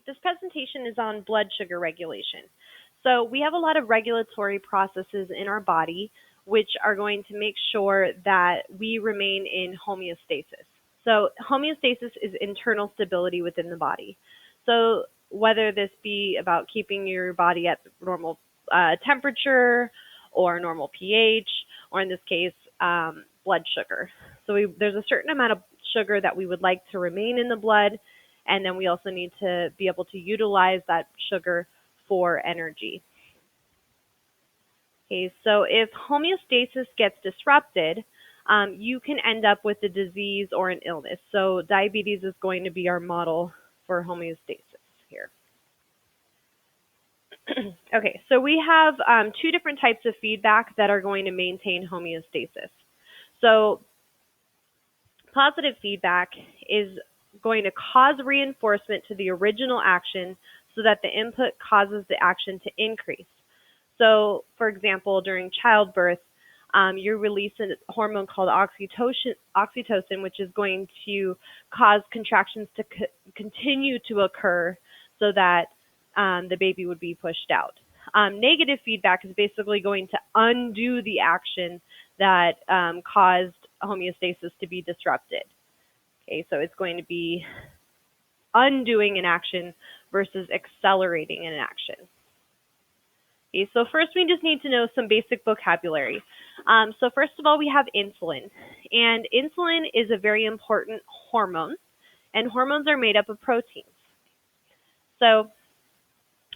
This presentation is on blood sugar regulation. So we have a lot of regulatory processes in our body which are going to make sure that we remain in homeostasis. So homeostasis is internal stability within the body. So whether this be about keeping your body at normal temperature or normal pH, or in this case, blood sugar. So there's a certain amount of sugar that we would like to remain in the blood, and then we also need to be able to utilize that sugar for energy. Okay, so if homeostasis gets disrupted, you can end up with a disease or an illness. So diabetes is going to be our model for homeostasis here. Okay, so we have two different types of feedback that are going to maintain homeostasis. So positive feedback is going to cause reinforcement to the original action so that the input causes the action to increase. So, for example, during childbirth, you release a hormone called oxytocin, which is going to cause contractions to continue to occur so that the baby would be pushed out. Negative feedback is basically going to undo the action that caused homeostasis to be disrupted. Okay, so it's going to be undoing an action versus accelerating an action. Okay, so first we just need to know some basic vocabulary. So first of all, we have insulin. And insulin is a very important hormone, and hormones are made up of proteins. So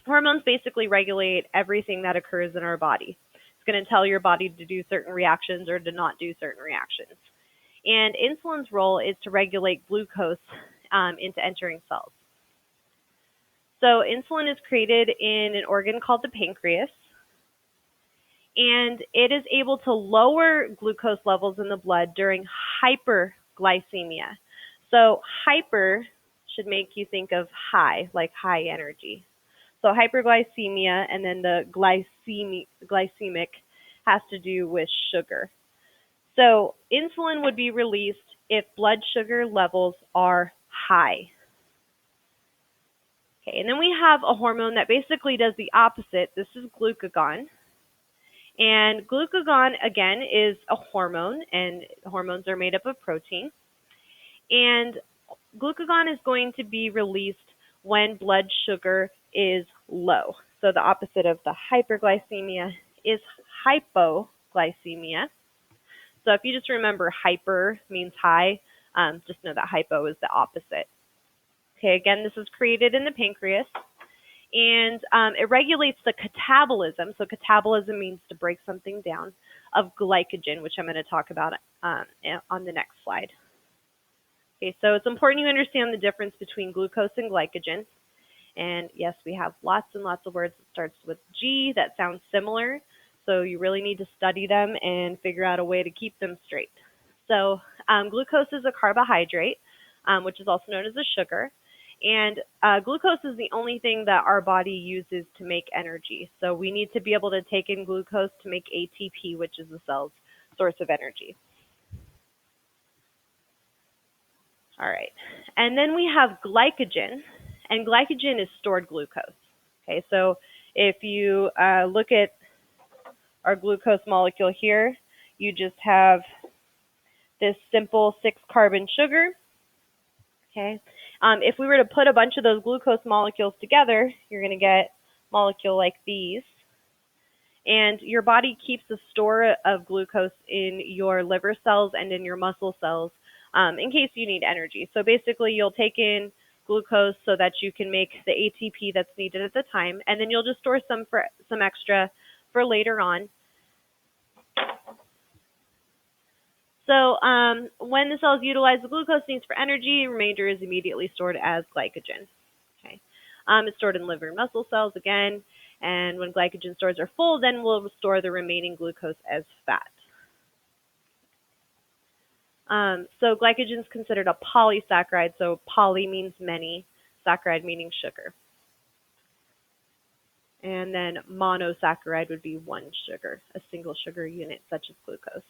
hormones basically regulate everything that occurs in our body. It's going to tell your body to do certain reactions or to not do certain reactions. And insulin's role is to regulate glucose into entering cells. So insulin is created in an organ called the pancreas, and it is able to lower glucose levels in the blood during hyperglycemia. So hyper should make you think of high, like high energy. So hyperglycemia, and then the glycemic has to do with sugar. So insulin would be released if blood sugar levels are high. Okay, and then we have a hormone that basically does the opposite. This is glucagon. And glucagon, again, is a hormone, and hormones are made up of protein. And glucagon is going to be released when blood sugar is low. So the opposite of the hyperglycemia is hypoglycemia. So if you just remember hyper means high, just know that hypo is the opposite. Okay, again, this is created in the pancreas, and it regulates the catabolism. So catabolism means to break something down, of glycogen, which I'm going to talk about on the next slide. Okay, so it's important you understand the difference between glucose and glycogen. And yes, we have lots and lots of words that starts with G that sound similar, so you really need to study them and figure out a way to keep them straight. So glucose is a carbohydrate, which is also known as a sugar. And glucose is the only thing that our body uses to make energy. So we need to be able to take in glucose to make ATP, which is the cell's source of energy. All right. And then we have glycogen, and glycogen is stored glucose. Okay, so if you look at our glucose molecule here, you just have this simple 6-carbon sugar. Okay. If we were to put a bunch of those glucose molecules together, you're going to get a molecule like these. And your body keeps a store of glucose in your liver cells and in your muscle cells in case you need energy. So basically, you'll take in glucose so that you can make the ATP that's needed at the time, and then you'll just store some extra for later on. So when the cells utilize the glucose needs for energy, the remainder is immediately stored as glycogen. Okay, it's stored in liver and muscle cells again, and when glycogen stores are full, then we'll store the remaining glucose as fat. So glycogen is considered a polysaccharide, so poly means many, saccharide meaning sugar. And then monosaccharide would be one sugar, a single sugar unit such as glucose.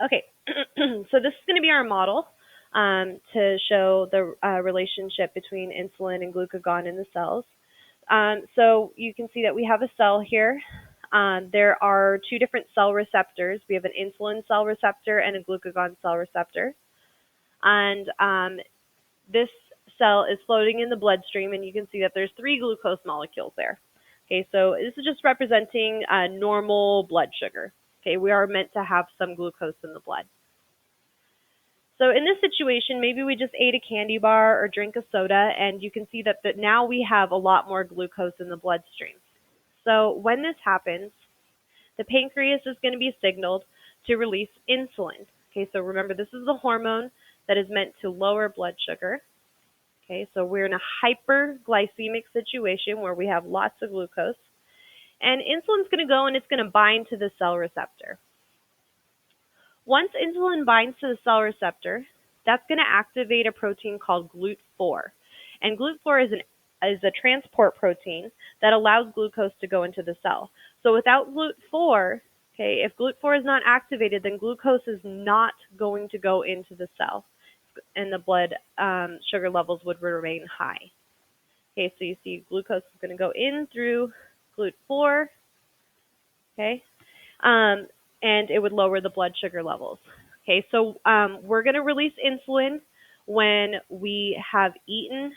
Okay, so this is going to be our model. to show the relationship between insulin and glucagon in the cells. So you can see that we have a cell here. There are two different cell receptors. We have an insulin cell receptor and a glucagon cell receptor. And this cell is floating in the bloodstream, and you can see that there's 3 glucose molecules there. Okay, so this is just representing normal blood sugar. Okay, we are meant to have some glucose in the blood. So in this situation, maybe we just ate a candy bar or drink a soda, and you can see that now we have a lot more glucose in the bloodstream. So when this happens, the pancreas is going to be signaled to release insulin. Okay, so remember, this is the hormone that is meant to lower blood sugar. Okay, so we're in a hyperglycemic situation where we have lots of glucose. And insulin's going to go and it's going to bind to the cell receptor. Once insulin binds to the cell receptor, that's going to activate a protein called GLUT4. And GLUT4 is a transport protein that allows glucose to go into the cell. So without GLUT4, okay, if GLUT4 is not activated, then glucose is not going to go into the cell, and the blood sugar levels would remain high. Okay, so you see glucose is going to go in through GLUT4, okay, and it would lower the blood sugar levels. Okay, so we're going to release insulin when we have eaten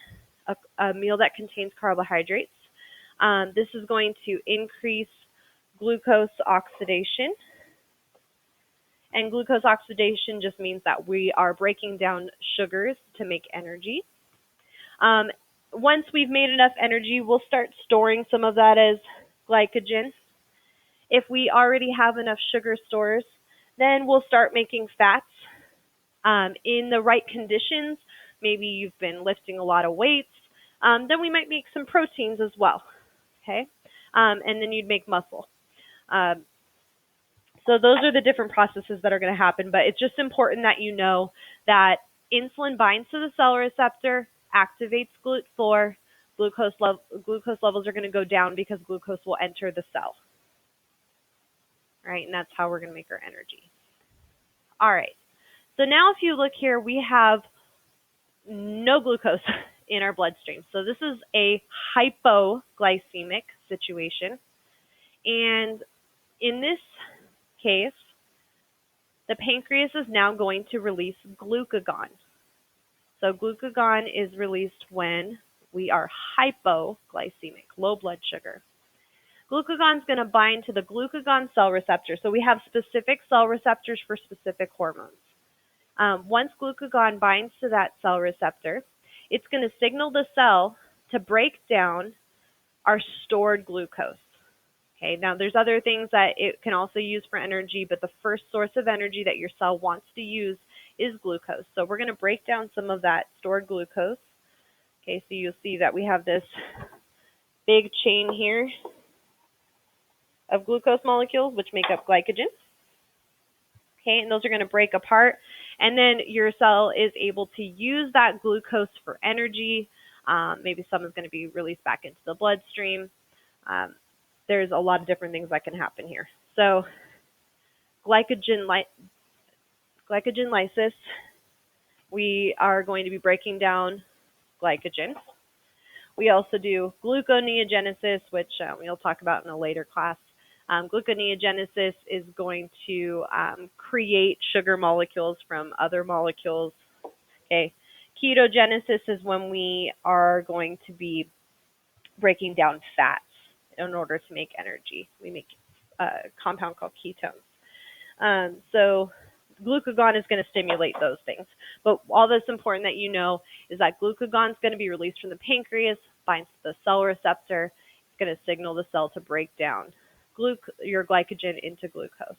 a meal that contains carbohydrates. This is going to increase glucose oxidation. And glucose oxidation just means that we are breaking down sugars to make energy. Once we've made enough energy, we'll start storing some of that as glycogen. If we already have enough sugar stores, then we'll start making fats. In the right conditions, maybe you've been lifting a lot of weights, then we might make some proteins as well. Okay, and then you'd make muscle. So those are the different processes that are going to happen, but it's just important that you know that insulin binds to the cell receptor, activates GLUT4, glucose levels are going to go down because glucose will enter the cell. Right, and that's how we're going to make our energy. All right, so now if you look here, we have no glucose in our bloodstream. So this is a hypoglycemic situation, and in this case, the pancreas is now going to release glucagon. So glucagon is released when we are hypoglycemic, low blood sugar. Glucagon is going to bind to the glucagon cell receptor. So we have specific cell receptors for specific hormones. Once glucagon binds to that cell receptor, it's going to signal the cell to break down our stored glucose. Okay, now there's other things that it can also use for energy, but the first source of energy that your cell wants to use is glucose. So we're going to break down some of that stored glucose. Okay, so you'll see that we have this big chain here of glucose molecules, which make up glycogen. Okay, and those are going to break apart, and then your cell is able to use that glucose for energy. Maybe some is going to be released back into the bloodstream. There's a lot of different things that can happen here. So glycogen lysis, we are going to be breaking down glycogen. We also do gluconeogenesis, which we'll talk about in a later class. Gluconeogenesis is going to create sugar molecules from other molecules. Okay. Ketogenesis is when we are going to be breaking down fats in order to make energy. We make a compound called ketones. So glucagon is going to stimulate those things. But all that's important that you know is that glucagon is going to be released from the pancreas, binds to the cell receptor. It's going to signal the cell to break down your glycogen into glucose.